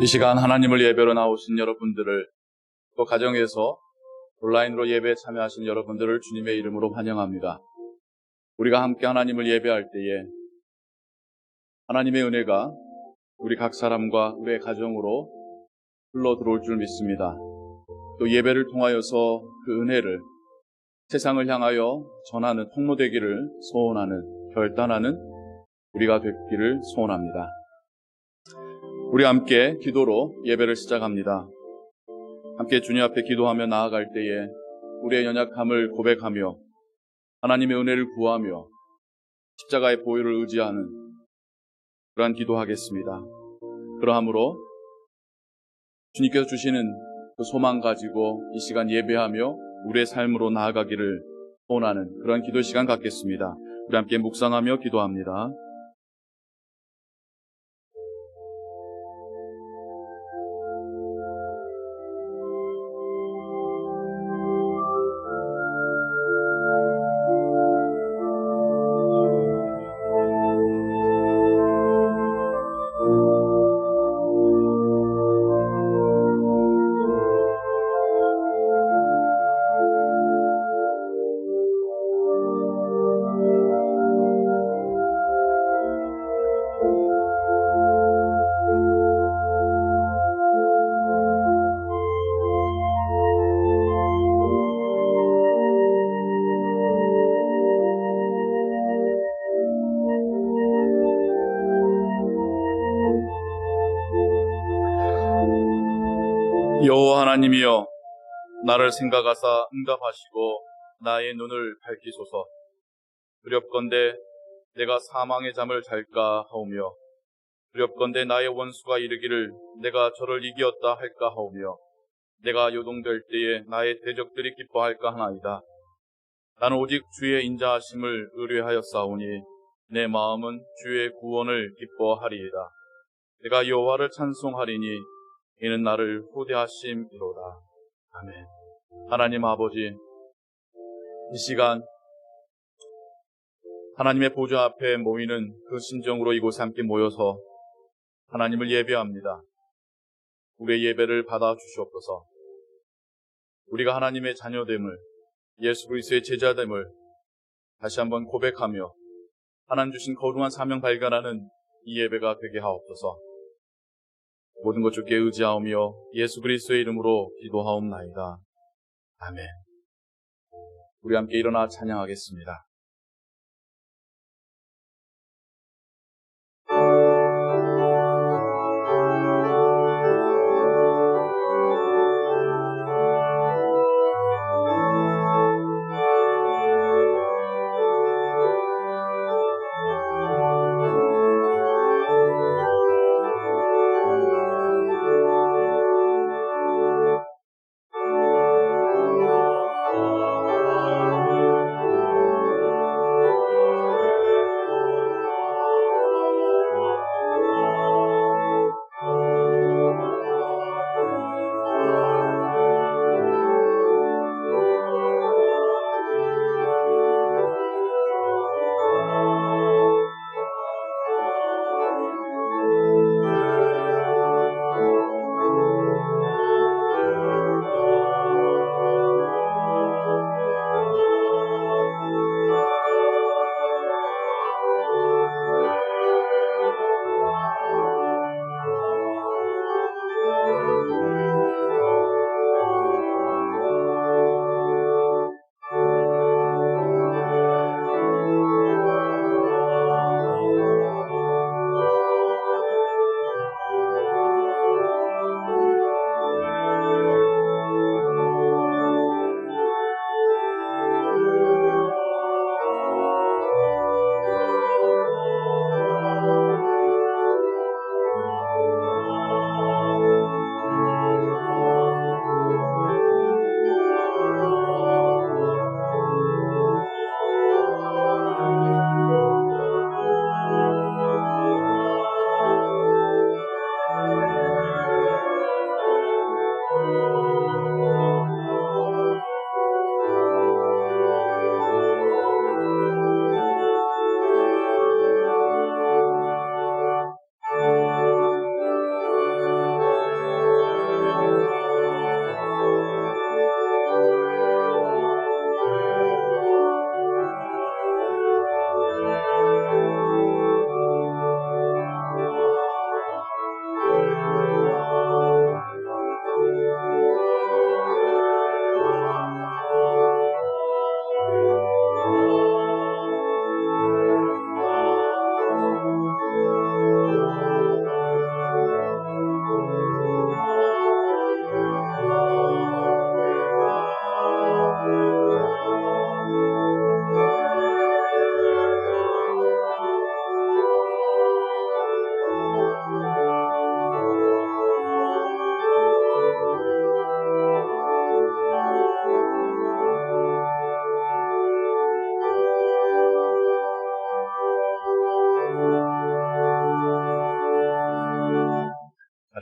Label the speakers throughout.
Speaker 1: 이 시간 하나님을 예배로 나오신 여러분들을, 또 가정에서 온라인으로 예배에 참여하신 여러분들을 주님의 이름으로 환영합니다. 우리가 함께 하나님을 예배할 때에 하나님의 은혜가 우리 각 사람과 우리의 가정으로 흘러 들어올 줄 믿습니다. 또 예배를 통하여서 그 은혜를 세상을 향하여 전하는 통로 되기를 소원하는, 결단하는 우리가 되기를 소원합니다. 우리 함께 기도로 예배를 시작합니다. 함께 주님 앞에 기도하며 나아갈 때에 우리의 연약함을 고백하며 하나님의 은혜를 구하며 십자가의 보혈을 의지하는 그러한 기도하겠습니다. 그러함으로 주님께서 주시는 그 소망 가지고 이 시간 예배하며 우리의 삶으로 나아가기를 소원하는 그런 기도 시간 갖겠습니다. 우리 함께 묵상하며 기도합니다. 여호와 하나님이여, 나를 생각하사 응답하시고 나의 눈을 밝히소서. 두렵건대 내가 사망의 잠을 잘까 하오며, 두렵건대 나의 원수가 이르기를 내가 저를 이기었다 할까 하오며, 내가 요동될 때에 나의 대적들이 기뻐할까 하나이다. 나는 오직 주의 인자하심을 의뢰하였사오니 내 마음은 주의 구원을 기뻐하리이다. 내가 여호와를 찬송하리니 이는 나를 후대하심이로다. 아멘. 하나님 아버지, 이 시간 하나님의 보좌 앞에 모이는 그 심정으로 이곳에 함께 모여서 하나님을 예배합니다. 우리의 예배를 받아 주시옵소서. 우리가 하나님의 자녀됨을, 예수 그리스도의 제자됨을 다시 한번 고백하며 하나님 주신 거룩한 사명 발견하는 이 예배가 되게 하옵소서. 모든 것 주께 의지하오며 예수 그리스도의 이름으로 기도하옵나이다. 아멘. 우리 함께 일어나 찬양하겠습니다.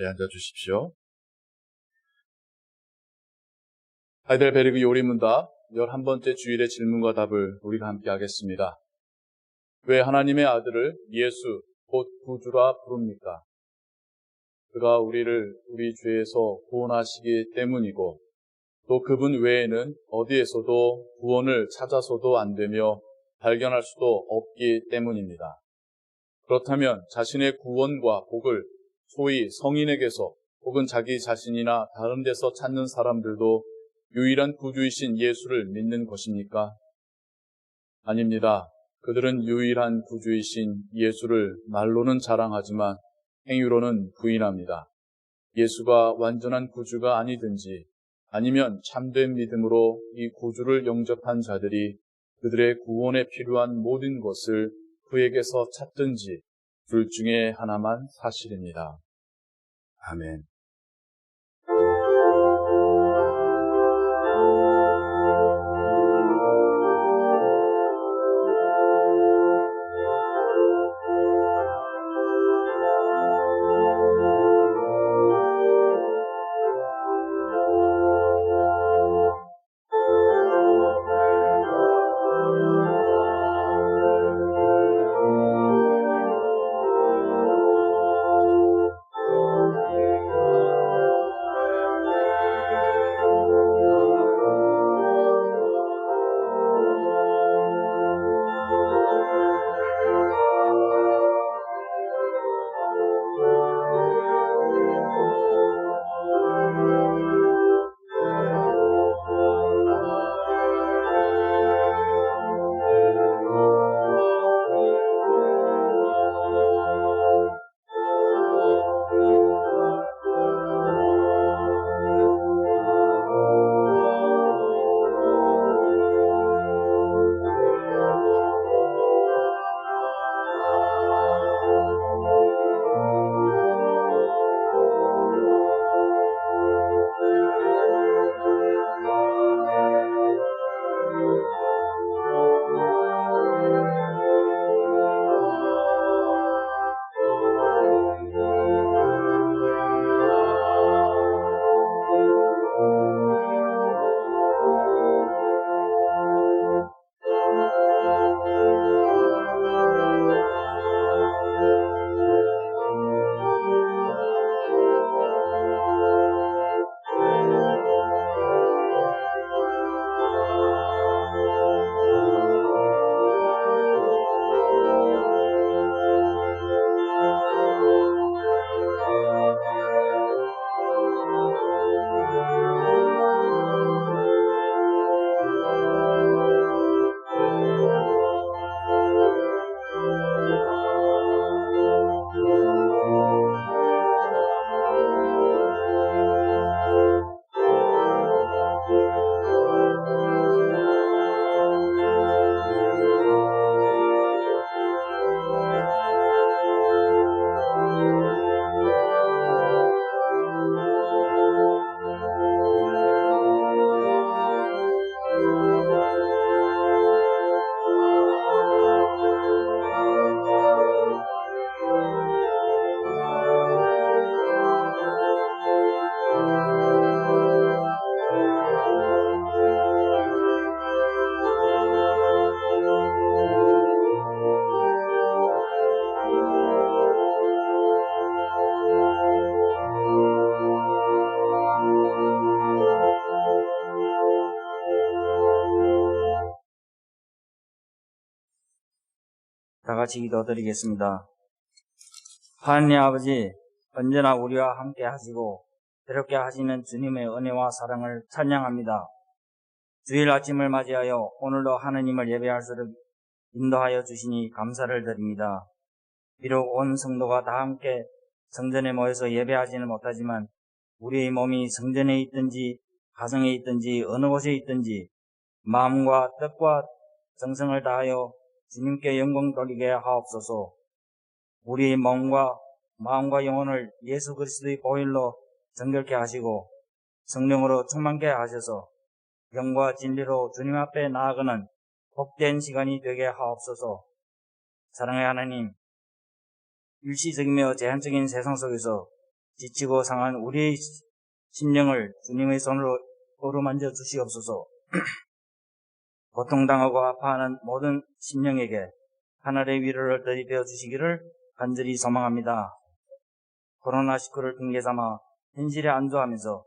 Speaker 1: 자리에 앉아 주십시오. 하이델베르그 요리문답 11번째 주일의 질문과 답을 우리가 함께 하겠습니다. 왜 하나님의 아들을 예수, 곧 구주라 부릅니까? 그가 우리를 우리 죄에서 구원하시기 때문이고 또 그분 외에는 어디에서도 구원을 찾아서도 안 되며 발견할 수도 없기 때문입니다. 그렇다면 자신의 구원과 복을 소위 성인에게서 혹은 자기 자신이나 다른 데서 찾는 사람들도 유일한 구주이신 예수를 믿는 것입니까? 아닙니다. 그들은 유일한 구주이신 예수를 말로는 자랑하지만 행위로는 부인합니다. 예수가 완전한 구주가 아니든지 아니면 참된 믿음으로 이 구주를 영접한 자들이 그들의 구원에 필요한 모든 것을 그에게서 찾든지 둘 중에 하나만 사실입니다. 아멘.
Speaker 2: 다 같이 기도드리겠습니다. 하나님 아버지, 언제나 우리와 함께 하시고 새롭게 하시는 주님의 은혜와 사랑을 찬양합니다. 주일 아침을 맞이하여 오늘도 하나님을 예배할 수를 인도하여 주시니 감사를 드립니다. 비록 온 성도가 다 함께 성전에 모여서 예배하지는 못하지만 우리의 몸이 성전에 있든지 가정에 있든지 어느 곳에 있든지 마음과 뜻과 정성을 다하여 주님께 영광 돌리게 하옵소서. 우리의 몸과 마음과 영혼을 예수 그리스도의 보혈로 정결케 하시고 성령으로 충만케 하셔서 영과 진리로 주님 앞에 나아가는 복된 시간이 되게 하옵소서. 사랑의 하나님, 일시적이며 제한적인 세상 속에서 지치고 상한 우리의 심령을 주님의 손으로 어루만져 주시옵소서. 고통당하고 아파하는 모든 심령에게 하늘의 위로를 더입혀 주시기를 간절히 소망합니다. 코로나19를 핑계삼아 현실에 안주하면서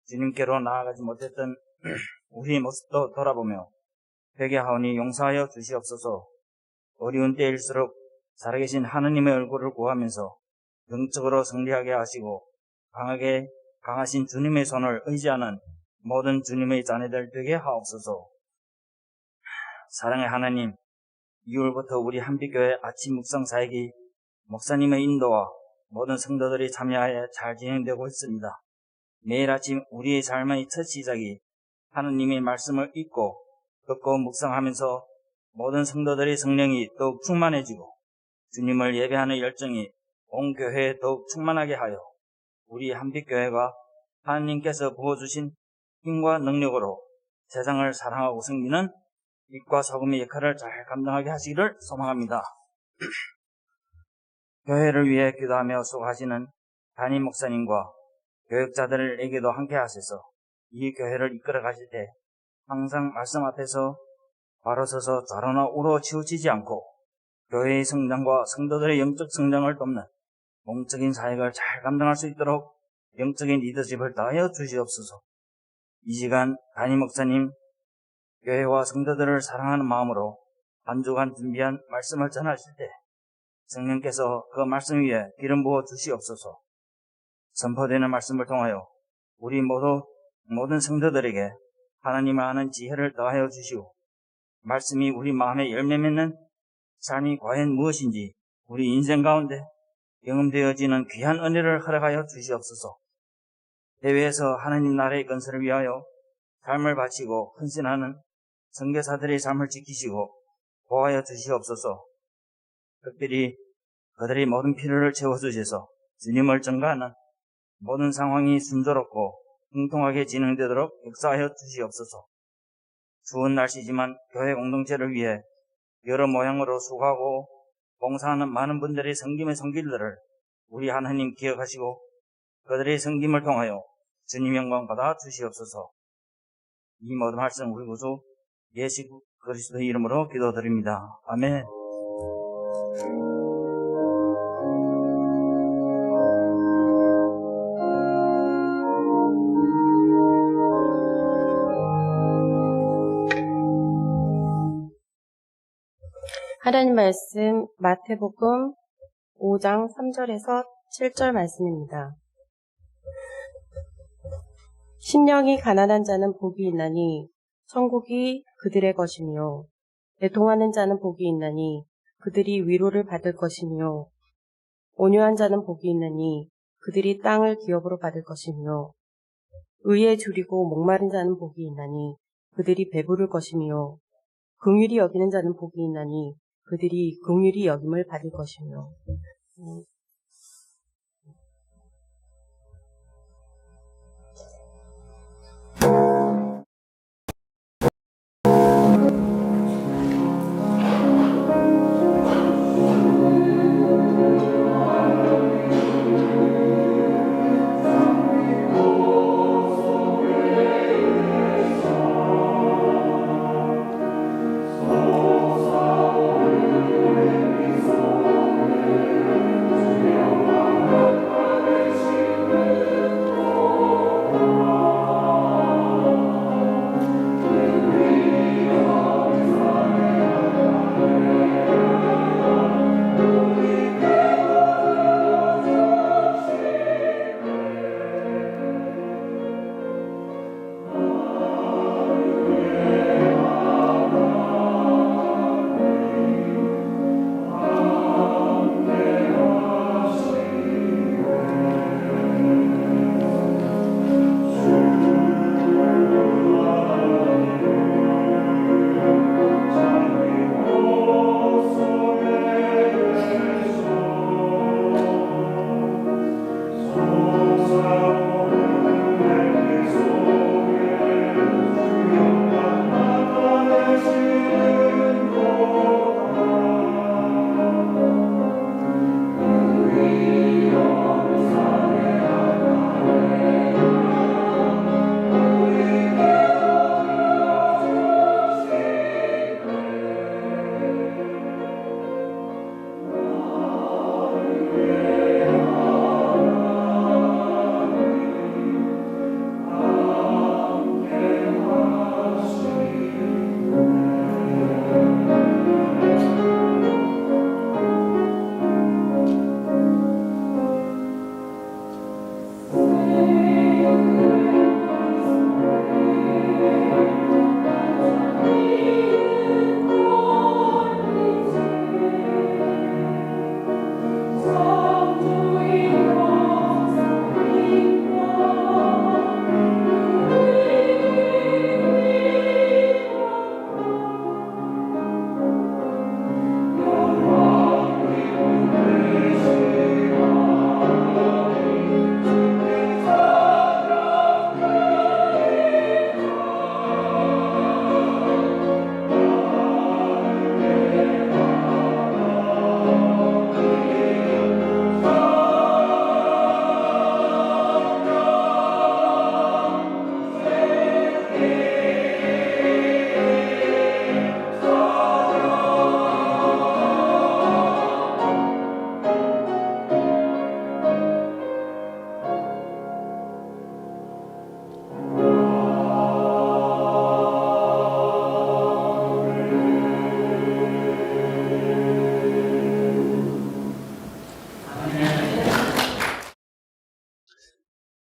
Speaker 2: 주님께로 나아가지 못했던 우리의 모습도 돌아보며 회개하오니 용서하여 주시옵소서. 어려운 때일수록 살아계신 하느님의 얼굴을 구하면서 영적으로 승리하게 하시고 강하신 주님의 손을 의지하는 모든 주님의 자녀들 되게 하옵소서. 사랑의 하나님, 2월부터 우리 한빛교회 아침 묵상 사역이 목사님의 인도와 모든 성도들이 참여하여 잘 진행되고 있습니다. 매일 아침 우리의 삶의 첫 시작이 하느님의 말씀을 읽고 듣고 묵상하면서 모든 성도들의 성령이 더욱 충만해지고 주님을 예배하는 열정이 온 교회에 더욱 충만하게 하여 우리 한빛교회가 하느님께서 부어주신 힘과 능력으로 세상을 사랑하고 섬기는 빛과 소금의 역할을 잘 감당하게 하시기를 소망합니다. 교회를 위해 기도하며 수고하시는 담임 목사님과 교역자들에게도 함께 하셔서 이 교회를 이끌어 가실 때 항상 말씀 앞에서 바로 서서 좌로나 우로 치우치지 않고 교회의 성장과 성도들의 영적 성장을 돕는 공적인 사역을 잘 감당할 수 있도록 영적인 리더십을 다하여 주시옵소서. 이 시간 담임 목사님, 교회와 성도들을 사랑하는 마음으로 한 주간 준비한 말씀을 전하실 때 성령께서 그 말씀 위에 기름 부어 주시옵소서. 선포되는 말씀을 통하여 우리 모든 성도들에게 하나님을 아는 지혜를 더하여 주시고 말씀이 우리 마음에 열매 맺는 삶이 과연 무엇인지 우리 인생 가운데 경험되어지는 귀한 은혜를 허락하여 주시옵소서. 대회에서 하나님 나라의 건설을 위하여 삶을 바치고 헌신하는 선교사들의 삶을 지키시고 보호하여 주시옵소서. 특별히 그들의 모든 필요를 채워주셔서 주님을 전가하는 모든 상황이 순조롭고 통통하게 진행되도록 역사하여 주시옵소서. 추운 날씨지만 교회 공동체를 위해 여러 모양으로 수고하고 봉사하는 많은 분들의 섬김의 손길들을 우리 하나님 기억하시고 그들의 섬김을 통하여 주님 영광 받아 주시옵소서. 이 모든 말씀 우리 구주 예수 그리스도의 이름으로 기도드립니다. 아멘.
Speaker 3: 하나님 말씀 마태복음 5장 3절에서 7절 말씀입니다. 심령이 가난한 자는 복이 있나니 천국이 그들의 것이며 애통하는 자는 복이 있나니 그들이 위로를 받을 것이며 온유한 자는 복이 있나니 그들이 땅을 기업으로 받을 것이며 의에 줄이고 목마른 자는 복이 있나니 그들이 배부를 것이며 긍휼히 여기는 자는 복이 있나니 그들이 긍휼히 여김을 받을 것이며.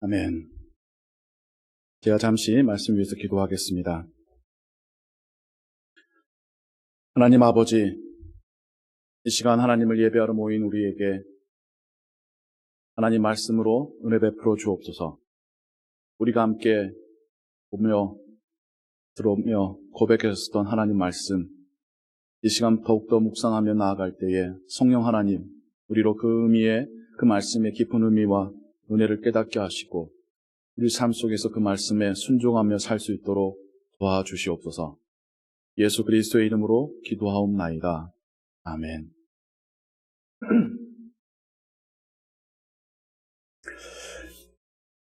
Speaker 1: 아멘. 제가 잠시 말씀 위해서 기도하겠습니다. 하나님 아버지, 이 시간 하나님을 예배하러 모인 우리에게 하나님 말씀으로 은혜 베풀어 주옵소서. 우리가 함께 보며 들으며 고백했었던 하나님 말씀, 이 시간 더욱더 묵상하며 나아갈 때에 성령 하나님, 우리로 그 의미의, 그 말씀의 깊은 의미와 은혜를 깨닫게 하시고 우리 삶 속에서 그 말씀에 순종하며 살 수 있도록 도와주시옵소서. 예수 그리스도의 이름으로 기도하옵나이다. 아멘.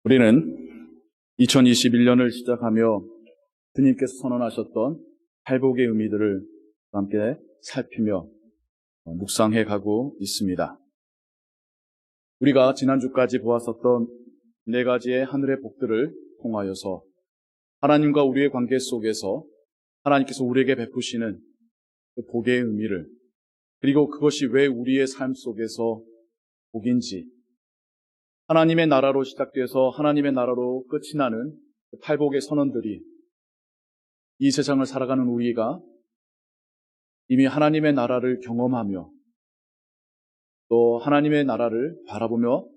Speaker 1: 우리는 2021년을 시작하며 주님께서 선언하셨던 팔복의 의미들을 함께 살피며 묵상해 가고 있습니다. 우리가 지난주까지 보았었던 네 가지의 하늘의 복들을 통하여서 하나님과 우리의 관계 속에서 하나님께서 우리에게 베푸시는 그 복의 의미를, 그리고 그것이 왜 우리의 삶 속에서 복인지, 하나님의 나라로 시작돼서 하나님의 나라로 끝이 나는 그 팔복의 선언들이 이 세상을 살아가는 우리가 이미 하나님의 나라를 경험하며 또 하나님의 나라를 바라보며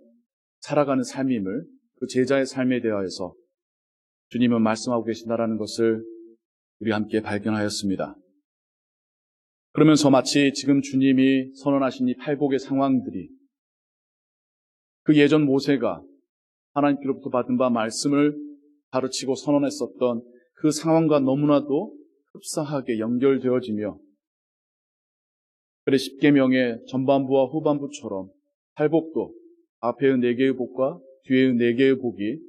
Speaker 1: 살아가는 삶임을, 그 제자의 삶에 대하여서 주님은 말씀하고 계신다라는 것을 우리 함께 발견하였습니다. 그러면서 마치 지금 주님이 선언하신 이 팔복의 상황들이 그 예전 모세가 하나님께로부터 받은 바 말씀을 가르치고 선언했었던 그 상황과 너무나도 흡사하게 연결되어지며, 그래 십계명의 전반부와 후반부처럼 팔복도 앞에의 네 개의 복과 뒤에의 네 개의 복이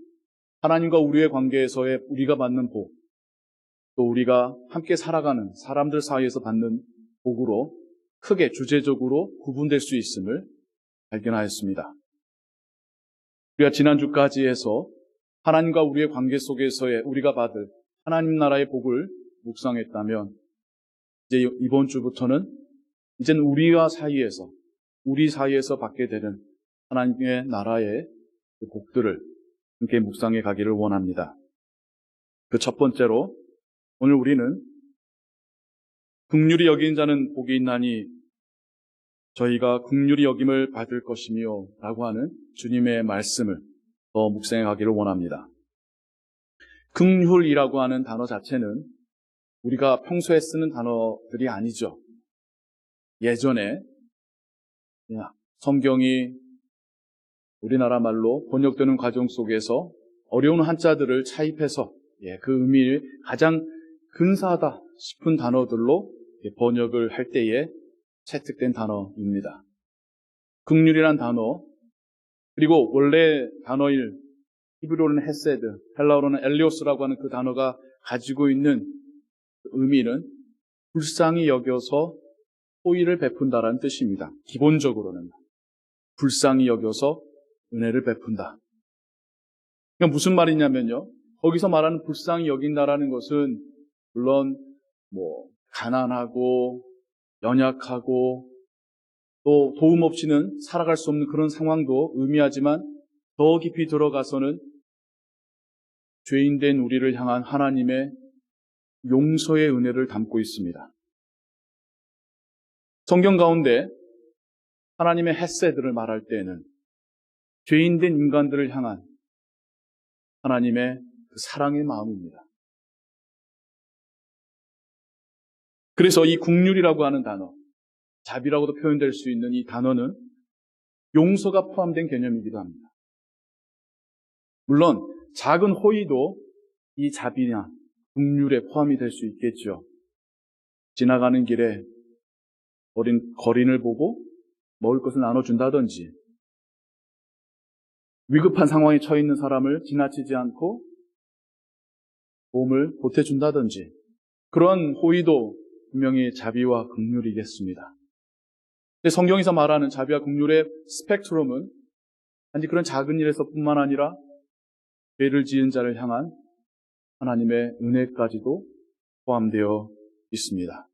Speaker 1: 하나님과 우리의 관계에서의 우리가 받는 복, 또 우리가 함께 살아가는 사람들 사이에서 받는 복으로 크게 주제적으로 구분될 수 있음을 발견하였습니다. 우리가 지난주까지 해서 하나님과 우리의 관계 속에서의 우리가 받을 하나님 나라의 복을 묵상했다면, 이제 이번 주부터는 이제는 우리 사이에서 받게 되는 하나님의 나라의 복들을 함께 묵상해 가기를 원합니다. 그 첫 번째로 오늘 우리는 긍휼히 여긴 자는 복이 있나니 저희가 긍휼히 여김을 받을 것이며 라고 하는 주님의 말씀을 더 묵상해 가기를 원합니다. 긍휼이라고 하는 단어 자체는 우리가 평소에 쓰는 단어들이 아니죠. 예전에 성경이 우리나라 말로 번역되는 과정 속에서 어려운 한자들을 차입해서 그 의미를 가장 근사하다 싶은 단어들로 번역을 할 때에 채택된 단어입니다. 긍휼이란 단어, 그리고 원래 단어일 히브리어로는 헤세드, 헬라어로는 엘리오스라고 하는 그 단어가 가지고 있는 의미는 불쌍히 여겨서 호의를 베푼다라는 뜻입니다. 기본적으로는 불쌍히 여겨서 은혜를 베푼다. 그러니까 무슨 말이냐면요, 거기서 말하는 불쌍히 여긴다라는 것은 물론 가난하고 연약하고 또 도움 없이는 살아갈 수 없는 그런 상황도 의미하지만, 더 깊이 들어가서는 죄인된 우리를 향한 하나님의 용서의 은혜를 담고 있습니다. 성경 가운데 하나님의 헤세드를 말할 때에는 죄인된 인간들을 향한 하나님의 그 사랑의 마음입니다. 그래서 이 긍휼이라고 하는 단어, 자비라고도 표현될 수 있는 이 단어는 용서가 포함된 개념이기도 합니다. 물론 작은 호의도 이 자비나 긍휼에 포함이 될 수 있겠죠. 지나가는 길에 어린 거린을 보고 먹을 것을 나눠준다든지, 위급한 상황에 처해 있는 사람을 지나치지 않고 도움을 보태준다든지, 그런 호의도 분명히 자비와 긍휼이겠습니다. 성경에서 말하는 자비와 긍휼의 스펙트럼은 단지 그런 작은 일에서뿐만 아니라 죄를 지은 자를 향한 하나님의 은혜까지도 포함되어 있습니다.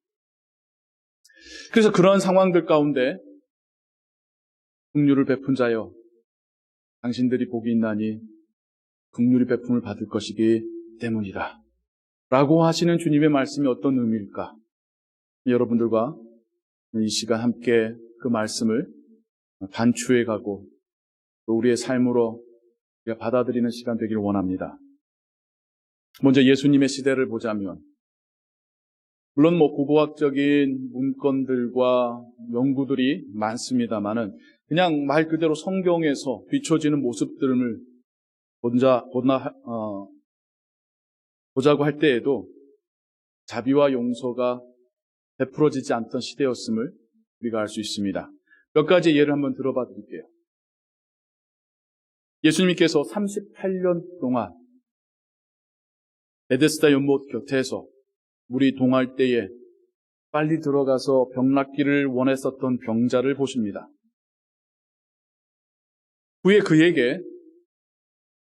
Speaker 1: 그래서 그런 상황들 가운데 긍휼을 베푼 자여 당신들이 복이 있나니 긍휼히 베품을 받을 것이기 때문이다. 라고 하시는 주님의 말씀이 어떤 의미일까? 여러분들과 이 시간 함께 그 말씀을 반추해 가고 또 우리의 삶으로 우리가 받아들이는 시간 되기를 원합니다. 먼저 예수님의 시대를 보자면 물론 고고학적인 문건들과 연구들이 많습니다만은 그냥 말 그대로 성경에서 비춰지는 모습들을 보자고 할 때에도 자비와 용서가 베풀어지지 않던 시대였음을 우리가 알 수 있습니다. 몇 가지 예를 한번 들어봐 드릴게요. 예수님께서 38년 동안 베데스다 연못 곁에서 물이 동할 때에 빨리 들어가서 병 낫기를 원했었던 병자를 보십니다. 후에 그에게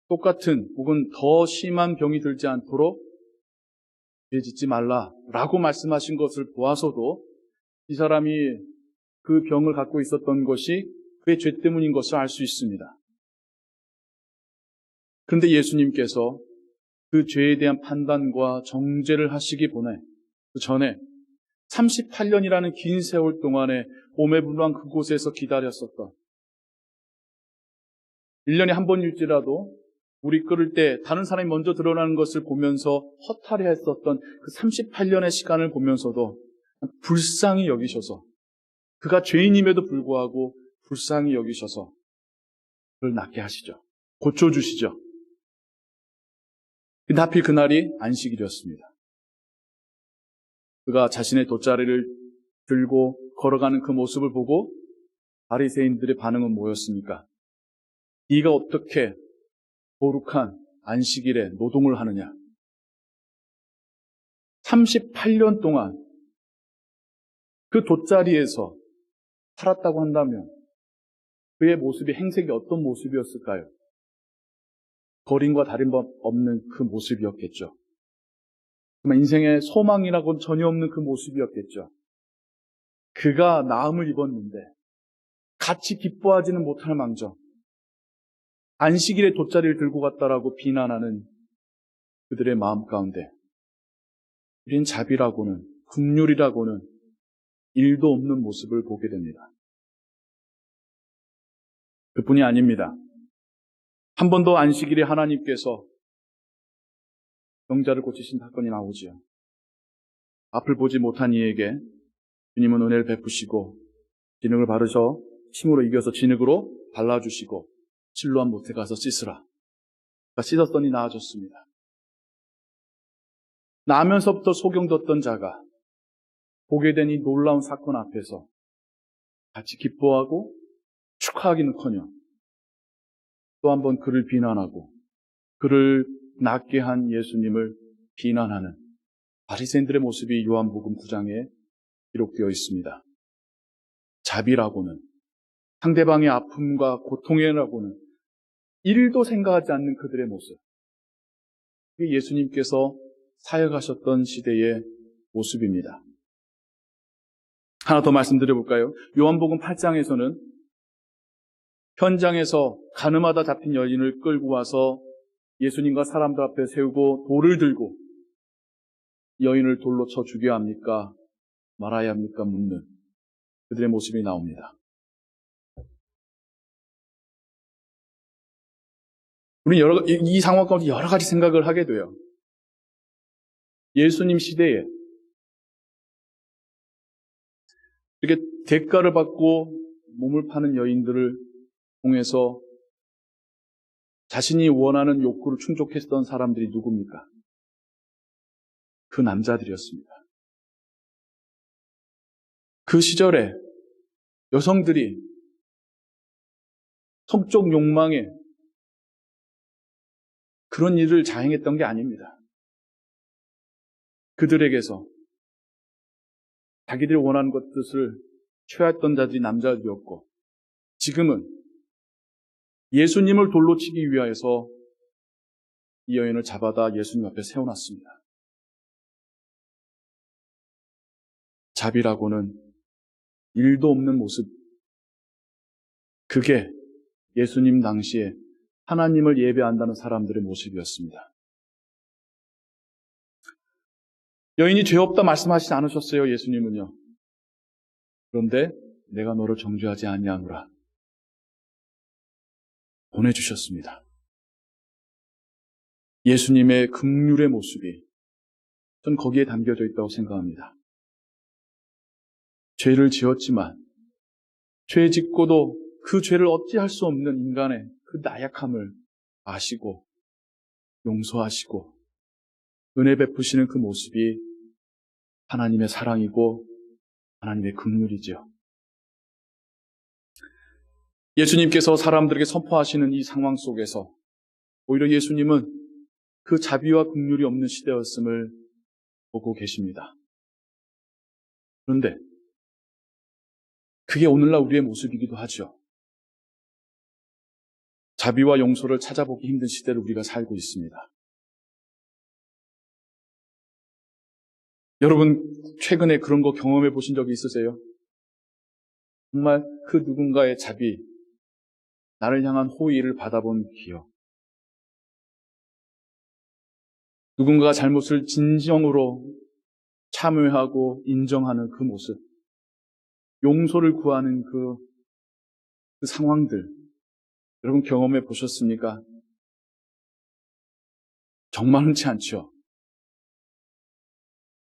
Speaker 1: 똑같은 혹은 더 심한 병이 들지 않도록 죄 짓지 말라라고 말씀하신 것을 보아서도 이 사람이 그 병을 갖고 있었던 것이 그의 죄 때문인 것을 알 수 있습니다. 그런데 예수님께서 그 죄에 대한 판단과 정죄를 하시기 전에 38년이라는 긴 세월 동안에 오매불망 그곳에서 기다렸었던 1년에 한 번일지라도 물이 끓을 때 다른 사람이 먼저 드러나는 것을 보면서 허탈해 했었던 그 38년의 시간을 보면서도 불쌍히 여기셔서 그가 죄인임에도 불구하고 불쌍히 여기셔서 그를 낫게 하시죠. 고쳐주시죠. 근데 하필 그날이 안식일이었습니다. 그가 자신의 돗자리를 들고 걸어가는 그 모습을 보고 바리새인들의 반응은 뭐였습니까? 네가 어떻게 거룩한 안식일에 노동을 하느냐? 38년 동안 그 돗자리에서 살았다고 한다면 그의 모습이 행색이 어떤 모습이었을까요? 거린과 다른 법 없는 그 모습이었겠죠. 정말 인생에 소망이라고는 전혀 없는 그 모습이었겠죠. 그가 나음을 입었는데 같이 기뻐하지는 못할 망정 안식일에 돗자리를 들고 갔다라고 비난하는 그들의 마음 가운데 우린 자비라고는 긍휼이라고는 일도 없는 모습을 보게 됩니다. 그뿐이 아닙니다. 한 번 더 안식일에 하나님께서 병자를 고치신 사건이 나오지요. 앞을 보지 못한 이에게 주님은 은혜를 베푸시고 진흙을 바르셔 침으로 이겨서 진흙으로 발라주시고 실로한 못에 가서 씻으라. 씻었더니 나아졌습니다. 나면서부터 소경뒀던 자가 보게 된 이 놀라운 사건 앞에서 같이 기뻐하고 축하하기는커녕 또 한 번 그를 비난하고 그를 낫게 한 예수님을 비난하는 바리새인들의 모습이 요한복음 9장에 기록되어 있습니다. 자비라고는 상대방의 아픔과 고통이라고는 일도 생각하지 않는 그들의 모습. 그게 예수님께서 사역하셨던 시대의 모습입니다. 하나 더 말씀드려볼까요? 요한복음 8장에서는 현장에서 가늠하다 잡힌 여인을 끌고 와서 예수님과 사람들 앞에 세우고 돌을 들고 여인을 돌로 쳐 죽여야 합니까? 말아야 합니까? 묻는 그들의 모습이 나옵니다. 우리는 이 상황 가운데 여러 가지 생각을 하게 돼요. 예수님 시대에 이렇게 대가를 받고 몸을 파는 여인들을 통해서 자신이 원하는 욕구를 충족했던 사람들이 누굽니까? 그 남자들이었습니다. 그 시절에 여성들이 성적 욕망에 그런 일을 자행했던 게 아닙니다. 그들에게서 자기들이 원하는 것들을 취했던 자들이 남자들이었고 지금은 예수님을 돌로 치기 위하여서 이 여인을 잡아다 예수님 앞에 세워놨습니다. 자비라고는 일도 없는 모습, 그게 예수님 당시에 하나님을 예배한다는 사람들의 모습이었습니다. 여인이 죄 없다 말씀하시지 않으셨어요, 예수님은요. 그런데 내가 너를 정죄하지 아니하노라 보내주셨습니다. 예수님의 긍휼의 모습이 전 거기에 담겨져 있다고 생각합니다. 죄를 지었지만 죄 짓고도 그 죄를 어찌할 수 없는 인간의 그 나약함을 아시고 용서하시고 은혜 베푸시는 그 모습이 하나님의 사랑이고 하나님의 긍휼이지요. 예수님께서 사람들에게 선포하시는 이 상황 속에서 오히려 예수님은 그 자비와 긍휼이 없는 시대였음을 보고 계십니다. 그런데 그게 오늘날 우리의 모습이기도 하죠. 자비와 용서를 찾아보기 힘든 시대를 우리가 살고 있습니다. 여러분, 최근에 그런 거 경험해 보신 적이 있으세요? 정말 그 누군가의 자비, 나를 향한 호의를 받아본 기억. 누군가가 잘못을 진정으로 참여하고 인정하는 그 모습. 용서를 구하는 그 상황들. 여러분 경험해 보셨습니까? 정말 흔치 않죠.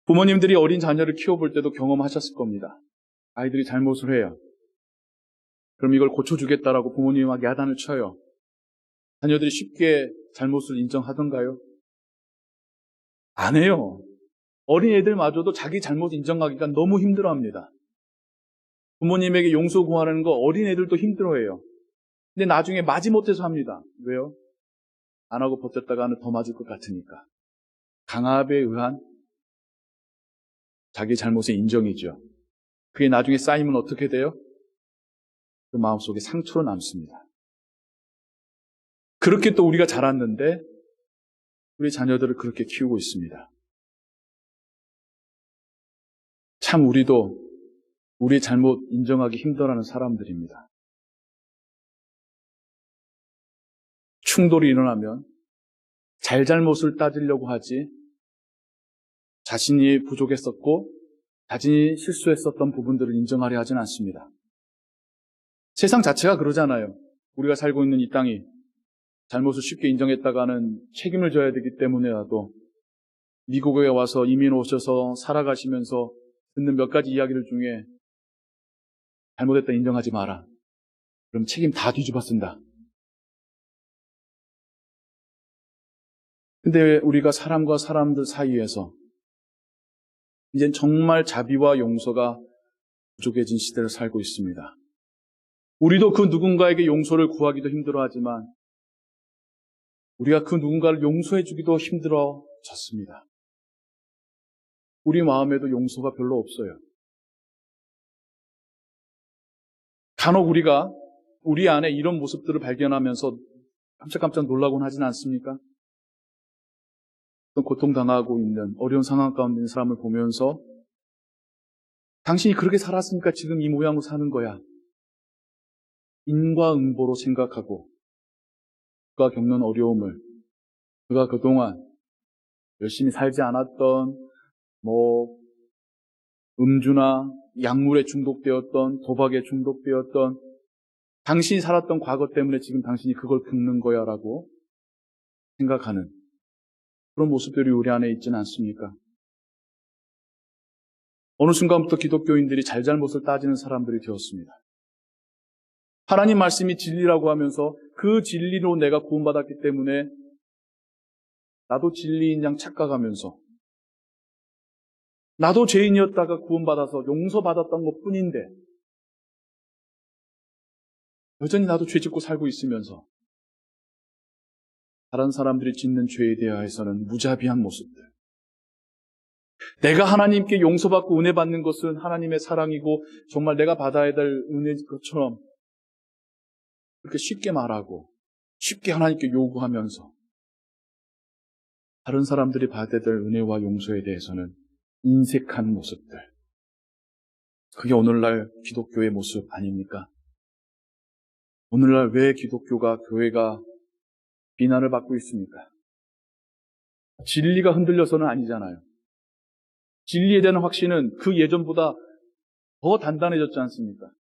Speaker 1: 부모님들이 어린 자녀를 키워볼 때도 경험하셨을 겁니다. 아이들이 잘못을 해요. 그럼 이걸 고쳐주겠다라고 부모님에게 야단을 쳐요. 자녀들이 쉽게 잘못을 인정하던가요? 안 해요. 어린 애들마저도 자기 잘못 인정하기가 너무 힘들어합니다. 부모님에게 용서 구하는 거 어린 애들도 힘들어해요. 근데 나중에 마지못해서 합니다. 왜요? 안 하고 버텼다가는 더 맞을 것 같으니까. 강압에 의한 자기 잘못의 인정이죠. 그게 나중에 쌓이면 어떻게 돼요? 그 마음속에 상처로 남습니다. 그렇게 또 우리가 자랐는데 우리 자녀들을 그렇게 키우고 있습니다. 참 우리도 우리의 잘못 인정하기 힘들어하는 사람들입니다. 충돌이 일어나면 잘잘못을 따지려고 하지 자신이 부족했었고 자신이 실수했었던 부분들을 인정하려 하진 않습니다. 세상 자체가 그러잖아요. 우리가 살고 있는 이 땅이 잘못을 쉽게 인정했다가는 책임을 져야 되기 때문에라도 미국에 와서 이민 오셔서 살아가시면서 듣는 몇 가지 이야기들 중에 잘못했다 인정하지 마라. 그럼 책임 다 뒤집어 쓴다. 근데 우리가 사람과 사람들 사이에서 이젠 정말 자비와 용서가 부족해진 시대를 살고 있습니다. 우리도 그 누군가에게 용서를 구하기도 힘들어하지만 우리가 그 누군가를 용서해주기도 힘들어졌습니다. 우리 마음에도 용서가 별로 없어요. 간혹 우리가 우리 안에 이런 모습들을 발견하면서 깜짝깜짝 놀라곤 하진 않습니까? 고통당하고 있는 어려운 상황 가운데 있는 사람을 보면서 당신이 그렇게 살았으니까 지금 이 모양으로 사는 거야. 인과응보로 생각하고 그가 겪는 어려움을 그가 그동안 열심히 살지 않았던 음주나 약물에 중독되었던 도박에 중독되었던 당신이 살았던 과거 때문에 지금 당신이 그걸 겪는 거야 라고 생각하는 그런 모습들이 우리 안에 있지는 않습니까? 어느 순간부터 기독교인들이 잘잘못을 따지는 사람들이 되었습니다. 하나님 말씀이 진리라고 하면서 그 진리로 내가 구원받았기 때문에 나도 진리인 양 착각하면서 나도 죄인이었다가 구원받아서 용서받았던 것뿐인데 여전히 나도 죄 짓고 살고 있으면서 다른 사람들이 짓는 죄에 대하여서는 무자비한 모습들. 내가 하나님께 용서받고 은혜 받는 것은 하나님의 사랑이고 정말 내가 받아야 될 은혜인 것처럼 그렇게 쉽게 말하고 쉽게 하나님께 요구하면서 다른 사람들이 받아야 될 은혜와 용서에 대해서는 인색한 모습들. 그게 오늘날 기독교의 모습 아닙니까? 오늘날 왜 기독교가 교회가 비난을 받고 있습니까? 진리가 흔들려서는 아니잖아요. 진리에 대한 확신은 그 예전보다 더 단단해졌지 않습니까?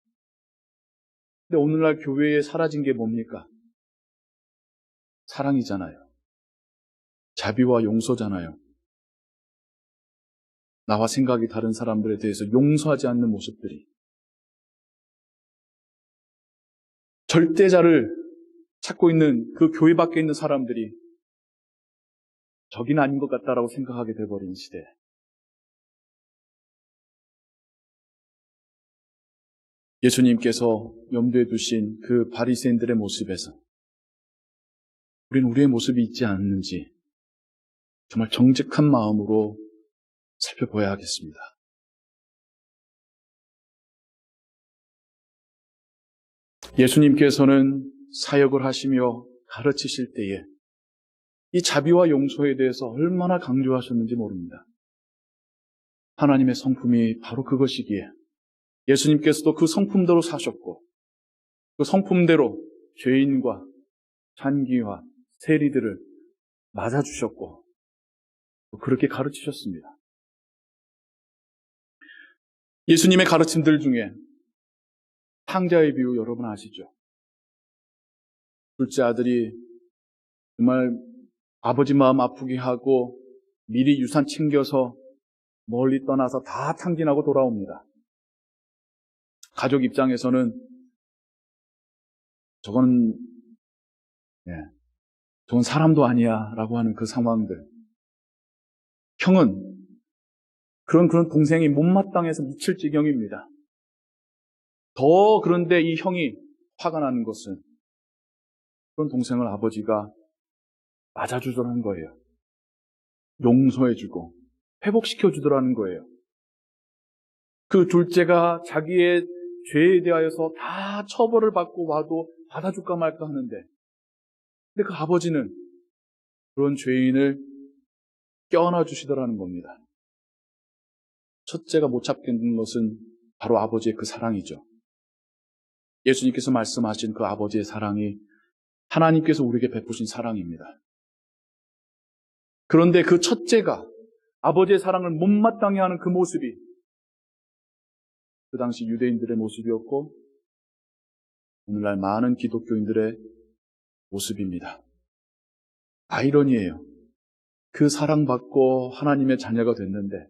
Speaker 1: 근데 오늘날 교회에 사라진 게 뭡니까? 사랑이잖아요. 자비와 용서잖아요. 나와 생각이 다른 사람들에 대해서 용서하지 않는 모습들이. 절대자를 찾고 있는 그 교회 밖에 있는 사람들이 적인 아닌 것 같다라고 생각하게 돼버린 시대. 예수님께서 염두에 두신 그 바리새인들의 모습에서 우리는 우리의 모습이 있지 않는지 정말 정직한 마음으로 살펴봐야 하겠습니다. 예수님께서는 사역을 하시며 가르치실 때에 이 자비와 용서에 대해서 얼마나 강조하셨는지 모릅니다. 하나님의 성품이 바로 그것이기에 예수님께서도 그 성품대로 사셨고 그 성품대로 죄인과 잔기와 세리들을 맞아주셨고 그렇게 가르치셨습니다. 예수님의 가르침들 중에 탕자의 비유 여러분 아시죠? 둘째 아들이 정말 아버지 마음 아프게 하고 미리 유산 챙겨서 멀리 떠나서 다 탕진하고 돌아옵니다. 가족 입장에서는 저건 사람도 아니야 라고 하는 그 상황들. 형은 그런 동생이 못마땅해서 미칠 지경입니다. 더 그런데 이 형이 화가 나는 것은 그런 동생을 아버지가 맞아주더라는 거예요. 용서해주고 회복시켜주더라는 거예요. 그 둘째가 자기의 죄에 대하여서 다 처벌을 받고 와도 받아줄까 말까 하는데 근데 그 아버지는 그런 죄인을 껴안아 주시더라는 겁니다. 첫째가 못 잡겠는 것은 바로 아버지의 그 사랑이죠. 예수님께서 말씀하신 그 아버지의 사랑이 하나님께서 우리에게 베푸신 사랑입니다. 그런데 그 첫째가 아버지의 사랑을 못마땅해 하는 그 모습이 그 당시 유대인들의 모습이었고 오늘날 많은 기독교인들의 모습입니다. 아이러니예요. 그 사랑받고 하나님의 자녀가 됐는데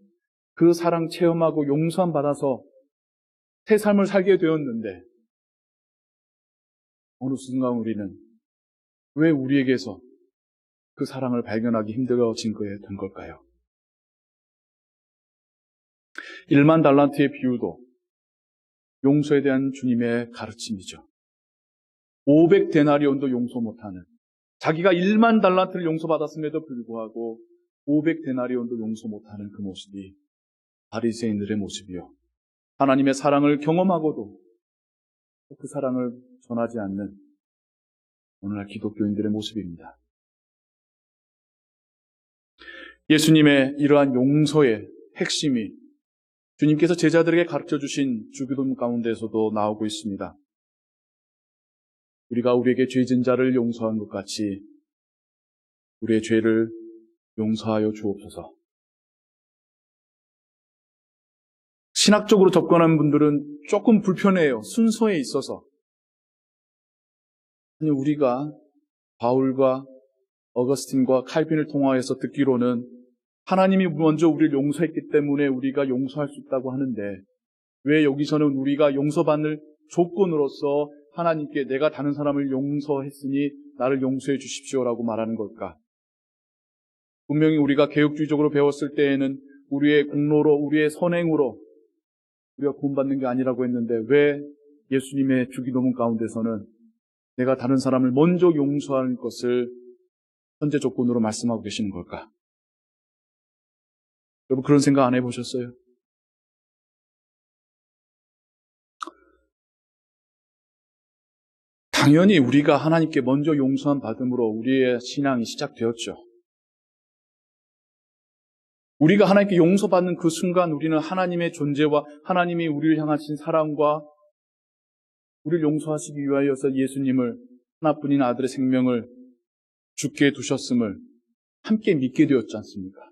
Speaker 1: 그 사랑 체험하고 용서함 받아서 새 삶을 살게 되었는데 어느 순간 우리는 왜 우리에게서 그 사랑을 발견하기 힘들어진 거에 된 걸까요? 1만 달란트의 비유도 용서에 대한 주님의 가르침이죠. 500데나리온도 용서 못하는 자기가 1만 달란트를 용서받았음에도 불구하고 500데나리온도 용서 못하는 그 모습이 바리새인들의 모습이요. 하나님의 사랑을 경험하고도 그 사랑을 전하지 않는 오늘날 기독교인들의 모습입니다. 예수님의 이러한 용서의 핵심이 주님께서 제자들에게 가르쳐주신 주기도 가운데서도 나오고 있습니다. 우리가 우리에게 죄진 자를 용서한 것 같이 우리의 죄를 용서하여 주옵소서. 신학적으로 접근하는 분들은 조금 불편해요. 순서에 있어서. 우리가 바울과 어거스틴과 칼빈을 통하여서 듣기로는 하나님이 먼저 우리를 용서했기 때문에 우리가 용서할 수 있다고 하는데 왜 여기서는 우리가 용서받을 조건으로서 하나님께 내가 다른 사람을 용서했으니 나를 용서해 주십시오라고 말하는 걸까? 분명히 우리가 개혁주의적으로 배웠을 때에는 우리의 공로로 우리의 선행으로 우리가 구원받는 게 아니라고 했는데 왜 예수님의 주기도문 가운데서는 내가 다른 사람을 먼저 용서하는 것을 현재 조건으로 말씀하고 계시는 걸까? 여러분 그런 생각 안 해보셨어요? 당연히 우리가 하나님께 먼저 용서함 받음으로 우리의 신앙이 시작되었죠. 우리가 하나님께 용서받는 그 순간 우리는 하나님의 존재와 하나님이 우리를 향하신 사랑과 우리를 용서하시기 위하여서 예수님을 하나뿐인 아들의 생명을 죽게 두셨음을 함께 믿게 되었지 않습니까?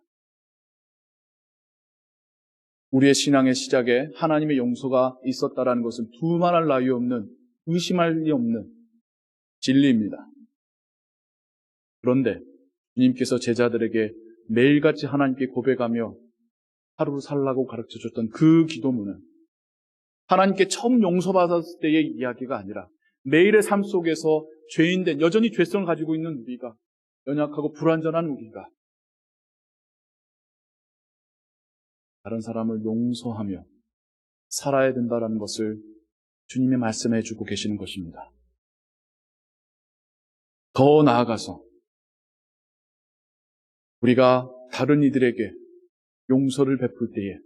Speaker 1: 우리의 신앙의 시작에 하나님의 용서가 있었다라는 것은 두말할 나위 없는, 의심할 리 없는 진리입니다. 그런데 주님께서 제자들에게 매일같이 하나님께 고백하며 하루 살라고 가르쳐줬던 그 기도문은 하나님께 처음 용서받았을 때의 이야기가 아니라 매일의 삶 속에서 죄인된, 여전히 죄성을 가지고 있는 우리가, 연약하고 불완전한 우리가 다른 사람을 용서하며 살아야 된다는 것을 주님이 말씀해 주고 계시는 것입니다. 더 나아가서 우리가 다른 이들에게 용서를 베풀 때에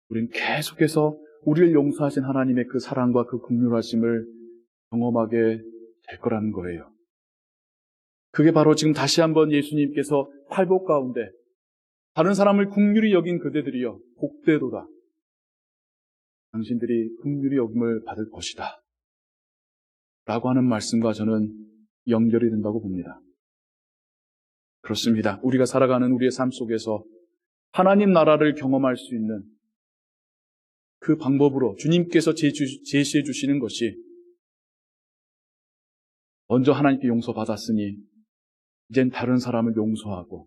Speaker 1: 우리는 계속해서 우리를 용서하신 하나님의 그 사랑과 그 긍휼하심을 경험하게 될 거라는 거예요. 그게 바로 지금 다시 한번 예수님께서 팔복 가운데 다른 사람을 긍휼히 여긴 그대들이여 복되도다. 당신들이 긍휼히 여김을 받을 것이다. 라고 하는 말씀과 저는 연결이 된다고 봅니다. 그렇습니다. 우리가 살아가는 우리의 삶 속에서 하나님 나라를 경험할 수 있는 그 방법으로 주님께서 제시해 주시는 것이 먼저 하나님께 용서받았으니 이젠 다른 사람을 용서하고,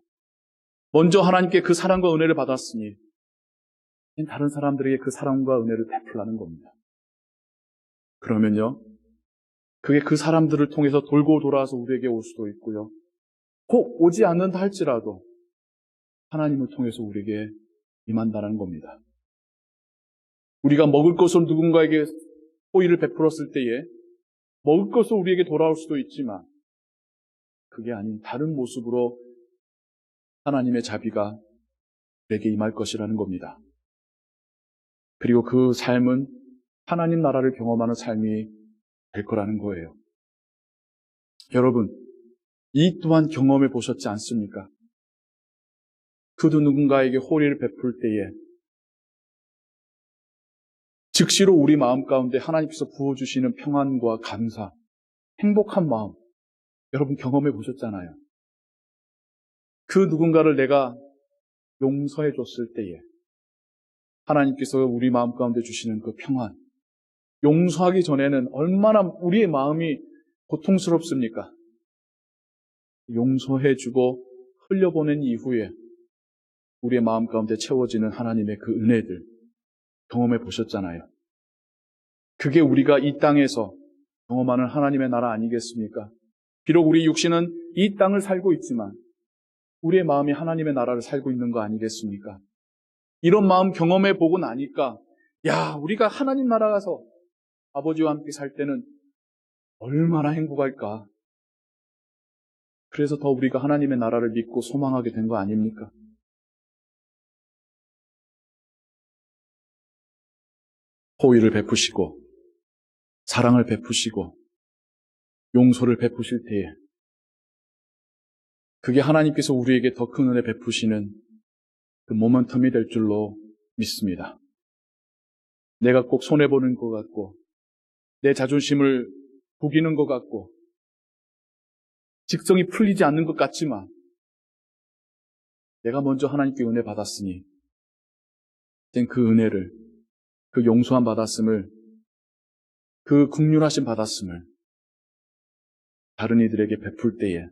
Speaker 1: 먼저 하나님께 그 사랑과 은혜를 받았으니 이젠 다른 사람들에게 그 사랑과 은혜를 베풀라는 겁니다. 그러면요, 그게 그 사람들을 통해서 돌고 돌아와서 우리에게 올 수도 있고요, 꼭 오지 않는다 할지라도 하나님을 통해서 우리에게 임한다는 겁니다. 우리가 먹을 것으로 누군가에게 호의를 베풀었을 때에 먹을 것으로 우리에게 돌아올 수도 있지만 그게 아닌 다른 모습으로 하나님의 자비가 우리에게 임할 것이라는 겁니다. 그리고 그 삶은 하나님 나라를 경험하는 삶이 될 거라는 거예요. 여러분, 이 또한 경험해 보셨지 않습니까? 그도 누군가에게 호의를 베풀 때에 즉시로 우리 마음 가운데 하나님께서 부어주시는 평안과 감사, 행복한 마음, 여러분 경험해 보셨잖아요. 그 누군가를 내가 용서해 줬을 때에 하나님께서 우리 마음 가운데 주시는 그 평안, 용서하기 전에는 얼마나 우리의 마음이 고통스럽습니까? 용서해주고 흘려보낸 이후에 우리의 마음 가운데 채워지는 하나님의 그 은혜들 경험해 보셨잖아요. 그게 우리가 이 땅에서 경험하는 하나님의 나라 아니겠습니까? 비록 우리 육신은 이 땅을 살고 있지만 우리의 마음이 하나님의 나라를 살고 있는 거 아니겠습니까? 이런 마음 경험해 보고 나니까 우리가 하나님 나라 가서 아버지와 함께 살 때는 얼마나 행복할까? 그래서 더 우리가 하나님의 나라를 믿고 소망하게 된 거 아닙니까? 호의를 베푸시고 사랑을 베푸시고 용서를 베푸실 때에 그게 하나님께서 우리에게 더 큰 은혜 베푸시는 그 모멘텀이 될 줄로 믿습니다. 내가 꼭 손해보는 것 같고 내 자존심을 구기는 것 같고 직성이 풀리지 않는 것 같지만 내가 먼저 하나님께 은혜 받았으니 이젠 그 은혜를, 그 용서함 받았음을, 그 긍휼하심 받았음을 다른 이들에게 베풀 때에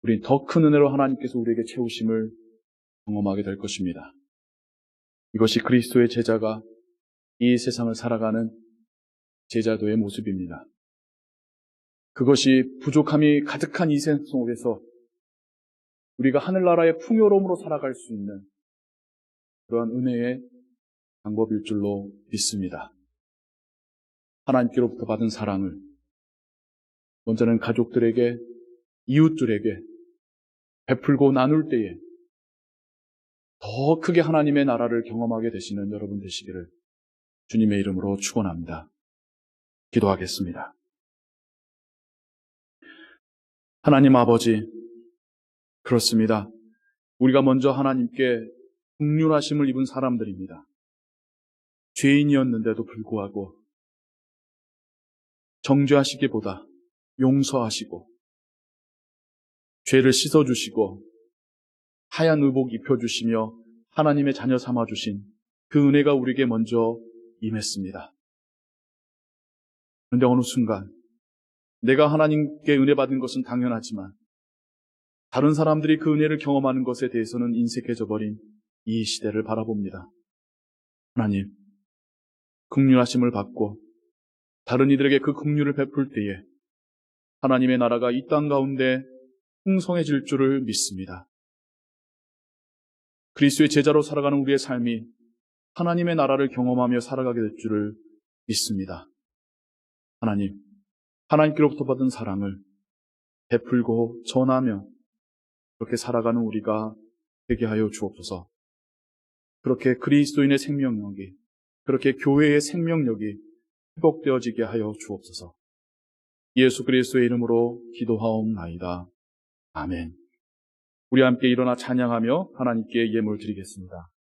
Speaker 1: 우린 더 큰 은혜로 하나님께서 우리에게 채우심을 경험하게 될 것입니다. 이것이 그리스도의 제자가 이 세상을 살아가는 제자도의 모습입니다. 그것이 부족함이 가득한 이 세상 속에서 우리가 하늘나라의 풍요로움으로 살아갈 수 있는 그러한 은혜의 방법일 줄로 믿습니다. 하나님께로부터 받은 사랑을 먼저는 가족들에게, 이웃들에게 베풀고 나눌 때에 더 크게 하나님의 나라를 경험하게 되시는 여러분 되시기를 주님의 이름으로 축원합니다. 기도하겠습니다. 하나님 아버지, 그렇습니다. 우리가 먼저 하나님께 긍휼하심을 입은 사람들입니다. 죄인이었는데도 불구하고 정죄하시기보다 용서하시고 죄를 씻어주시고 하얀 의복 입혀주시며 하나님의 자녀 삼아주신 그 은혜가 우리에게 먼저 임했습니다. 그런데 어느 순간 내가 하나님께 은혜 받은 것은 당연하지만 다른 사람들이 그 은혜를 경험하는 것에 대해서는 인색해져 버린 이 시대를 바라봅니다. 하나님, 긍휼하심을 받고 다른 이들에게 그 긍휼을 베풀 때에 하나님의 나라가 이 땅 가운데 풍성해질 줄을 믿습니다. 그리스도의 제자로 살아가는 우리의 삶이 하나님의 나라를 경험하며 살아가게 될 줄을 믿습니다. 하나님, 하나님께로부터 받은 사랑을 베풀고 전하며 그렇게 살아가는 우리가 되게 하여 주옵소서. 그렇게 그리스도인의 생명력이, 그렇게 교회의 생명력이 회복되어지게 하여 주옵소서. 예수 그리스도의 이름으로 기도하옵나이다. 아멘. 우리 함께 일어나 찬양하며 하나님께 예물 드리겠습니다.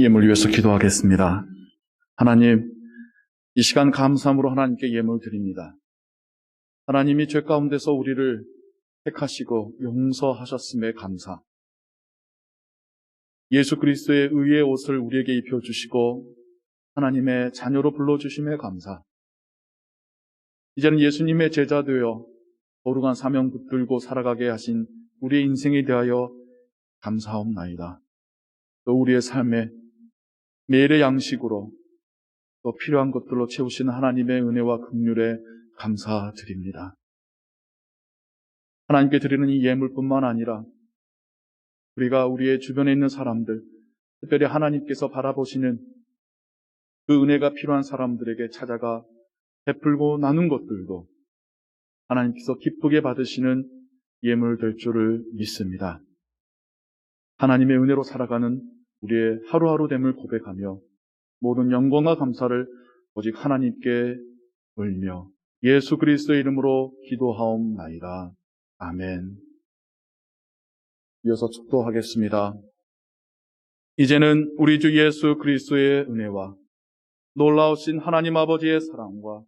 Speaker 1: 예물 위해서 기도하겠습니다. 하나님, 이 시간 감사함으로 하나님께 예물 드립니다. 하나님이 죄 가운데서 우리를 택하시고 용서하셨음에 감사. 예수 그리스도의 의의 옷을 우리에게 입혀주시고 하나님의 자녀로 불러주심에 감사. 이제는 예수님의 제자 되어 거룩한 사명 붙들고 살아가게 하신 우리의 인생에 대하여 감사옵나이다. 또 우리의 삶에 매일의 양식으로 또 필요한 것들로 채우시는 하나님의 은혜와 긍휼에 감사드립니다. 하나님께 드리는 이 예물뿐만 아니라 우리가 우리의 주변에 있는 사람들, 특별히 하나님께서 바라보시는 그 은혜가 필요한 사람들에게 찾아가 베풀고 나눈 것들도 하나님께서 기쁘게 받으시는 예물 될 줄을 믿습니다. 하나님의 은혜로 살아가는 우리의 하루하루됨을 고백하며 모든 영광과 감사를 오직 하나님께 돌며 예수 그리스도의 이름으로 기도하옵나이다. 아멘. 이어서 축도하겠습니다. 이제는 우리 주 예수 그리스도의 은혜와 놀라우신 하나님 아버지의 사랑과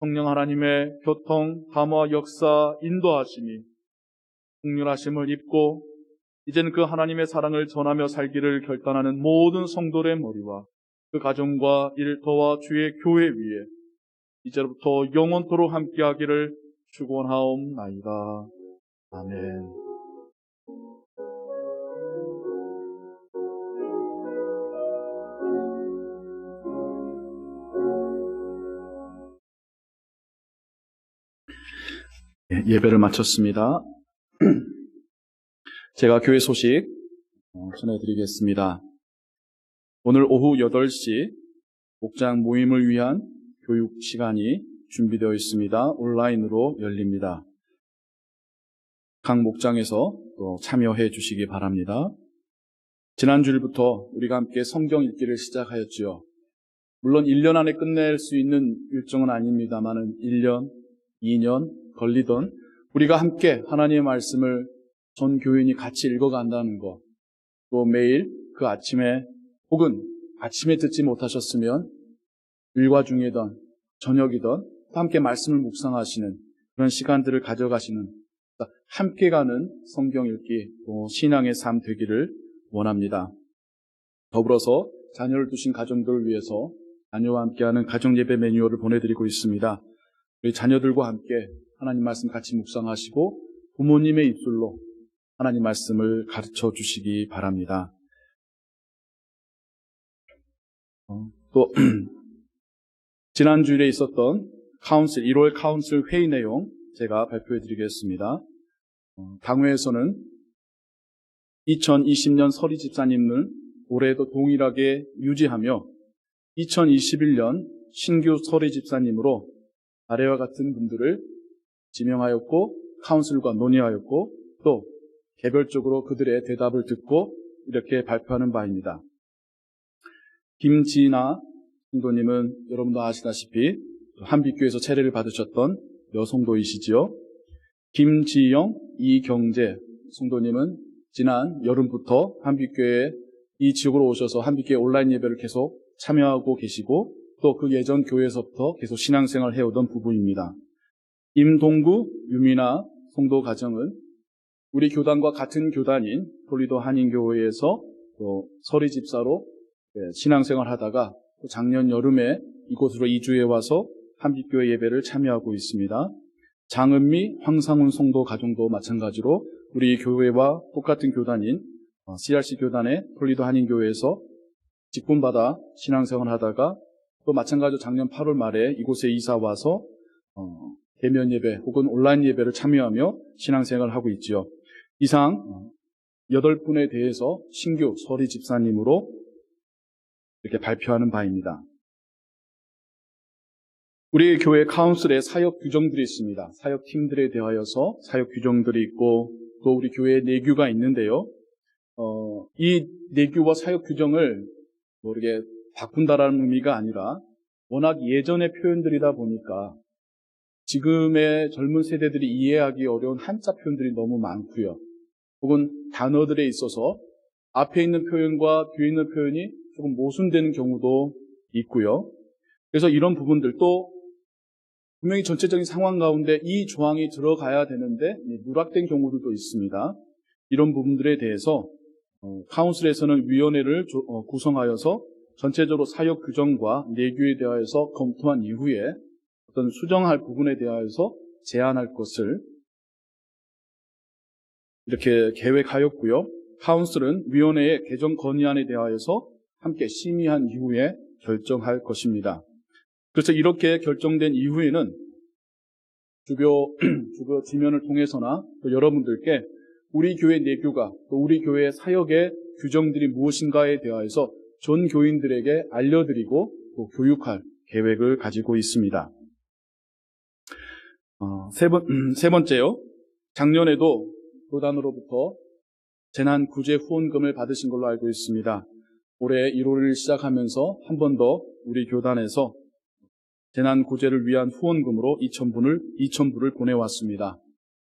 Speaker 1: 성령 하나님의 교통, 감화, 역사, 인도하심이 긍휼하심을 입고 이제는 그 하나님의 사랑을 전하며 살기를 결단하는 모든 성도의 머리와 그 가정과 일터와 주의 교회 위에 이제부터 영원토록 함께하기를 축원하옵나이다. 아멘. 예배를 마쳤습니다. 제가 교회 소식 전해드리겠습니다. 오늘 오후 8시 목장 모임을 위한 교육 시간이 준비되어 있습니다. 온라인으로 열립니다. 각 목장에서 또 참여해 주시기 바랍니다. 지난주일부터 우리가 함께 성경 읽기를 시작하였지요. 물론 1년 안에 끝낼 수 있는 일정은 아닙니다만 1년, 2년 걸리던 우리가 함께 하나님의 말씀을 전 교인이 같이 읽어간다는 것, 또 매일 그 아침에 혹은 아침에 듣지 못하셨으면 일과 중이든 저녁이든 함께 말씀을 묵상하시는 그런 시간들을 가져가시는 함께 가는 성경 읽기 또 신앙의 삶 되기를 원합니다. 더불어서 자녀를 두신 가정들을 위해서 자녀와 함께하는 가정예배 매뉴얼을 보내드리고 있습니다. 우리 자녀들과 함께 하나님 말씀 같이 묵상하시고 부모님의 입술로 하나님 말씀을 가르쳐 주시기 바랍니다. 또 지난주일에 있었던 1월 카운슬 회의 내용 제가 발표해 드리겠습니다. 당회에서는 2020년 서리 집사님을 올해도 동일하게 유지하며 2021년 신규 서리 집사님으로 아래와 같은 분들을 지명하였고 카운슬과 논의하였고 또 개별적으로 그들의 대답을 듣고 이렇게 발표하는 바입니다. 김지나 성도님은 여러분도 아시다시피 한빛교회에서 차례를 받으셨던 여성도이시지요. 김지영, 이경재 성도님은 지난 여름부터 한빛교회에 이 지역으로 오셔서 한빛교회 온라인 예배를 계속 참여하고 계시고 또 그 예전 교회에서부터 계속 신앙생활을 해오던 부부입니다. 임동구, 유미나 성도 가정은 우리 교단과 같은 교단인 톨리도 한인교회에서 또 서리 집사로 신앙생활 하다가 또 작년 여름에 이곳으로 이주해 와서 한빛교회 예배를 참여하고 있습니다. 장은미, 황상훈 성도 가정도 마찬가지로 우리 교회와 똑같은 교단인 CRC 교단의 톨리도 한인교회에서 직분받아 신앙생활 하다가 또 마찬가지로 작년 8월 말에 이곳에 이사 와서 대면 예배 혹은 온라인 예배를 참여하며 신앙생활을 하고 있지요. 이상 8분에 대해서 신규 서리 집사님으로 이렇게 발표하는 바입니다. 우리 교회 카운슬에 사역 규정들이 있습니다. 사역 팀들에 대하여서 사역 규정들이 있고 또 우리 교회에 내규가 있는데요. 이 내규와 사역 규정을 이렇게 바꾼다라는 의미가 아니라 워낙 예전의 표현들이다 보니까 지금의 젊은 세대들이 이해하기 어려운 한자 표현들이 너무 많고요. 혹은 단어들에 있어서 앞에 있는 표현과 뒤에 있는 표현이 조금 모순되는 경우도 있고요. 그래서 이런 부분들도 분명히 전체적인 상황 가운데 이 조항이 들어가야 되는데 누락된 경우들도 있습니다. 이런 부분들에 대해서 카운슬에서는 위원회를 구성하여서 전체적으로 사역 규정과 내규에 대하여서 검토한 이후에 어떤 수정할 부분에 대하여서 제안할 것을 이렇게 계획하였고요. 카운슬은 위원회의 개정 건의안에 대하여서 함께 심의한 이후에 결정할 것입니다. 그래서 이렇게 결정된 이후에는 주교 지면을 통해서나 또 여러분들께 우리 교회 내규가 또 우리 교회의 사역의 규정들이 무엇인가에 대하여서 전 교인들에게 알려드리고 또 교육할 계획을 가지고 있습니다. 세 번째요. 작년에도 교단으로부터 재난구제 후원금을 받으신 걸로 알고 있습니다. 올해 1월을 시작하면서 한 번 더 우리 교단에서 재난구제를 위한 후원금으로 2,000불을 보내왔습니다.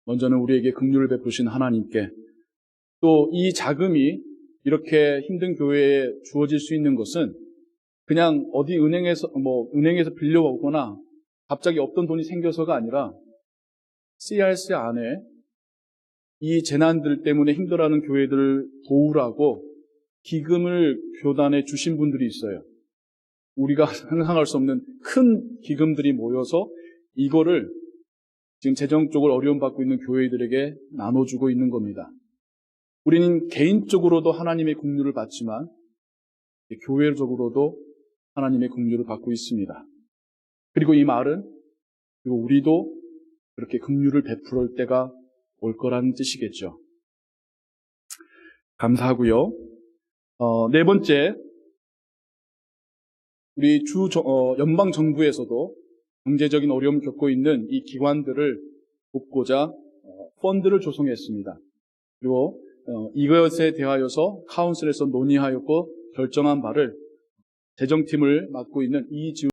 Speaker 1: 먼저는 우리에게 긍휼을 베푸신 하나님께, 또 이 자금이 이렇게 힘든 교회에 주어질 수 있는 것은 그냥 어디 은행에서 빌려오거나 갑자기 없던 돈이 생겨서가 아니라 CRC 안에 이 재난들 때문에 힘들어하는 교회들을 도우라고 기금을 교단에 주신 분들이 있어요. 우리가 상상할 수 없는 큰 기금들이 모여서 이거를 지금 재정적으로 어려움받고 있는 교회들에게 나눠주고 있는 겁니다. 우리는 개인적으로도 하나님의 긍휼을 받지만 교회적으로도 하나님의 긍휼을 받고 있습니다. 그리고 이 말은 그리고 우리도 그렇게 긍휼을 베풀 때가 올 거라는 뜻이겠죠. 감사하고요. 네 번째, 우리 연방 정부에서도 경제적인 어려움을 겪고 있는 이 기관들을 돕고자 펀드를 조성했습니다. 그리고 이것에 대하여서 카운슬에서 논의하였고 결정한 바를 재정팀을 맡고 있는 이지우